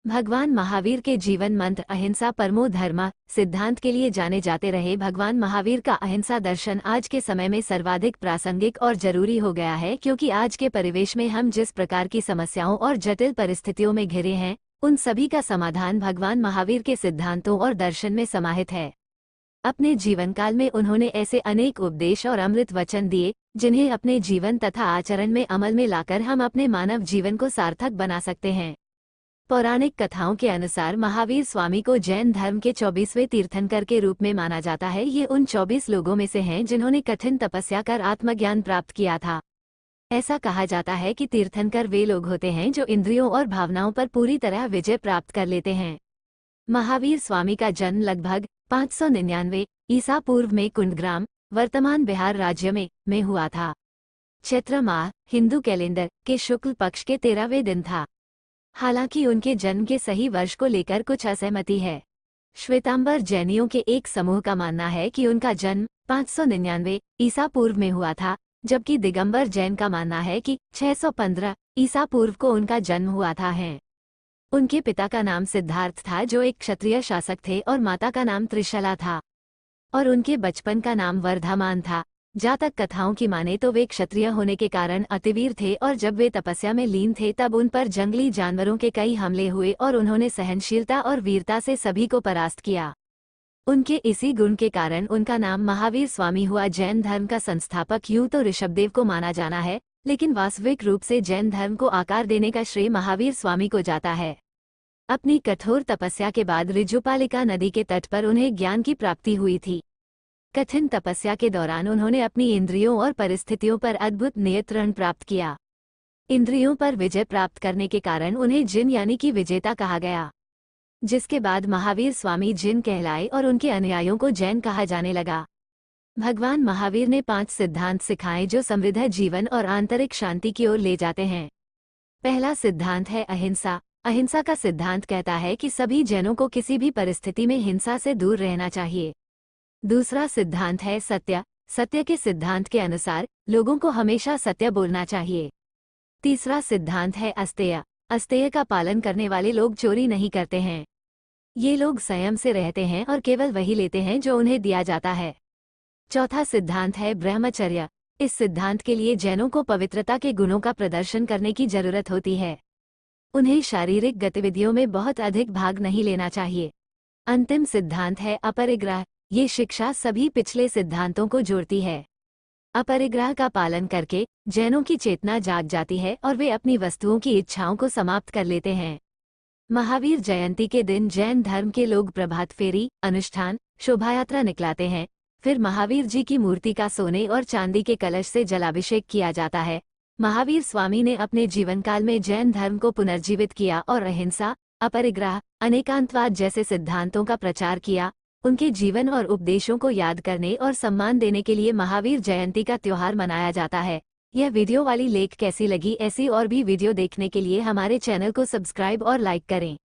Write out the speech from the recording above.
भगवान महावीर के जीवन मंत्र अहिंसा परमो धर्मा सिद्धांत के लिए जाने जाते रहे भगवान महावीर का अहिंसा दर्शन आज के समय में सर्वाधिक प्रासंगिक और जरूरी हो गया है, क्योंकि आज के परिवेश में हम जिस प्रकार की समस्याओं और जटिल परिस्थितियों में घिरे हैं, उन सभी का समाधान भगवान महावीर के सिद्धांतों और दर्शन में समाहित है। अपने जीवन काल में उन्होंने ऐसे अनेक उपदेश और अमृत वचन दिए, जिन्हें अपने जीवन तथा आचरण में अमल में लाकर हम अपने मानव जीवन को सार्थक बना सकते हैं। पौराणिक कथाओं के अनुसार महावीर स्वामी को जैन धर्म के 24वें तीर्थंकर के रूप में माना जाता है। ये उन 24 लोगों में से हैं जिन्होंने कठिन तपस्या कर आत्मज्ञान प्राप्त किया था। ऐसा कहा जाता है कि तीर्थंकर वे लोग होते हैं जो इंद्रियों और भावनाओं पर पूरी तरह विजय प्राप्त कर लेते हैं। महावीर स्वामी का जन्म लगभग 599 ईसा पूर्व में कुंडग्राम, वर्तमान बिहार राज्य में हुआ था। चैत्र माह हिंदू कैलेंडर के शुक्ल पक्ष के 13वें दिन था। हालांकि उनके जन्म के सही वर्ष को लेकर कुछ असहमति है। श्वेतांबर जैनियों के एक समूह का मानना है कि उनका जन्म 599 ईसा पूर्व में हुआ था, जबकि दिगंबर जैन का मानना है कि 615 ईसा पूर्व को उनका जन्म हुआ था। उनके पिता का नाम सिद्धार्थ था, जो एक क्षत्रिय शासक थे, और माता का नाम त्रिशला था, और उनके बचपन का नाम वर्धमान था। जातक कथाओं की माने तो वे क्षत्रिय होने के कारण अतिवीर थे, और जब वे तपस्या में लीन थे तब उन पर जंगली जानवरों के कई हमले हुए और उन्होंने सहनशीलता और वीरता से सभी को परास्त किया। उनके इसी गुण के कारण उनका नाम महावीर स्वामी हुआ। जैन धर्म का संस्थापक यूं तो ऋषभदेव को माना जाना है, लेकिन वास्तविक रूप से जैन धर्म को आकार देने का श्रेय महावीर स्वामी को जाता है। अपनी कठोर तपस्या के बाद ऋजुपालिका नदी के तट पर उन्हें ज्ञान की प्राप्ति हुई थी। कठिन तपस्या के दौरान उन्होंने अपनी इंद्रियों और परिस्थितियों पर अद्भुत नियंत्रण प्राप्त किया। इंद्रियों पर विजय प्राप्त करने के कारण उन्हें जिन यानी कि विजेता कहा गया, जिसके बाद महावीर स्वामी जिन कहलाए और उनके अनुयायियों को जैन कहा जाने लगा। भगवान महावीर ने 5 सिद्धांत सिखाए जो समृद्ध जीवन और आंतरिक शांति की ओर ले जाते हैं। पहला सिद्धांत है अहिंसा। अहिंसा का सिद्धांत कहता है कि सभी जैनों को किसी भी परिस्थिति में हिंसा से दूर रहना चाहिए। दूसरा सिद्धांत है सत्य। सत्य के सिद्धांत के अनुसार लोगों को हमेशा सत्य बोलना चाहिए। तीसरा सिद्धांत है अस्तेय। अस्तेय का पालन करने वाले लोग चोरी नहीं करते हैं। ये लोग संयम से रहते हैं और केवल वही लेते हैं जो उन्हें दिया जाता है। चौथा सिद्धांत है ब्रह्मचर्य। इस सिद्धांत के लिए जैनों को पवित्रता के गुणों का प्रदर्शन करने की जरूरत होती है। उन्हें शारीरिक गतिविधियों में बहुत अधिक भाग नहीं लेना चाहिए। अंतिम सिद्धांत है अपरिग्रह। ये शिक्षा सभी पिछले सिद्धांतों को जोड़ती है। अपरिग्रह का पालन करके जैनों की चेतना जाग जाती है और वे अपनी वस्तुओं की इच्छाओं को समाप्त कर लेते हैं। महावीर जयंती के दिन जैन धर्म के लोग प्रभात फेरी, अनुष्ठान, शोभायात्रा निकलाते हैं। फिर महावीर जी की मूर्ति का सोने और चांदी के कलश से जलाभिषेक किया जाता है। महावीर स्वामी ने अपने जीवन काल में जैन धर्म को पुनर्जीवित किया और अहिंसा, अपरिग्रह, अनेकांतवाद जैसे सिद्धांतों का प्रचार किया। उनके जीवन और उपदेशों को याद करने और सम्मान देने के लिए महावीर जयंती का त्योहार मनाया जाता है। यह वीडियो वाली लेख कैसी लगी? ऐसी और भी वीडियो देखने के लिए हमारे चैनल को सब्सक्राइब और लाइक करें।